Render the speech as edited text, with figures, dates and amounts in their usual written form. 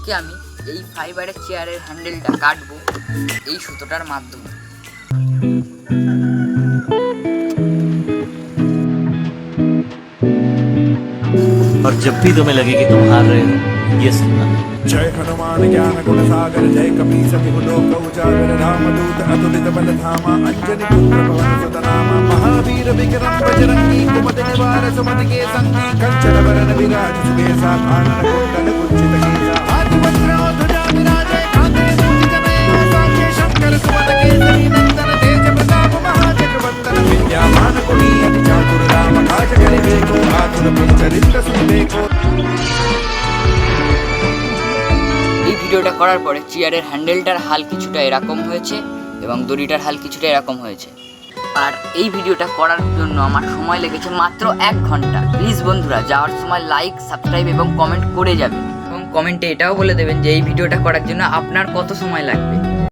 আজকে আমি এই ফাইবারের চেয়ারের হ্যান্ডেলটা কাটবো এই সুতোটার মাধ্যমে। और जब भी तुम्हें लगे कि तुम हार रहे हो, ये सुनना। जय हनुमान ज्ञान गुण सागर जय कपी सति लोक उजागर रामदूत अतुलित बल धामा अंजनी पुत्र पवन सुत नामा महावीर विक्रम बजरंगी कुमति निवार सुमति के संगी कंचन वरण विराज सुबेसा कानन कुंडल कुंचित केसा हाथ वज्र ध्वजा विराजे कांधे मूंज जनेऊ साक्षी शंकर सुमन केसरी नंदन तेज प्रताप महाजगवंदन विद्यामान गुणी अति चातुर राम काज करिबे को आतुर बिन चरित्र सुनिबे को। এই ভিডিওটা করার পরে চেয়ারের হ্যান্ডেলটার হাল কিছুটা এরকম হয়েছে এবং দড়িটার হাল কিছুটা এরকম হয়েছে। আর এই ভিডিওটা করার জন্য আমার সময় লেগেছে মাত্র 1 ঘন্টা। প্লিজ বন্ধুরা যাওয়ার সময় লাইক, সাবস্ক্রাইব এবং কমেন্ট করে যাবেন এবং কমেন্টে এটাও বলে দেবেন যে এই ভিডিওটা করার জন্য আপনার কত সময় লাগবে।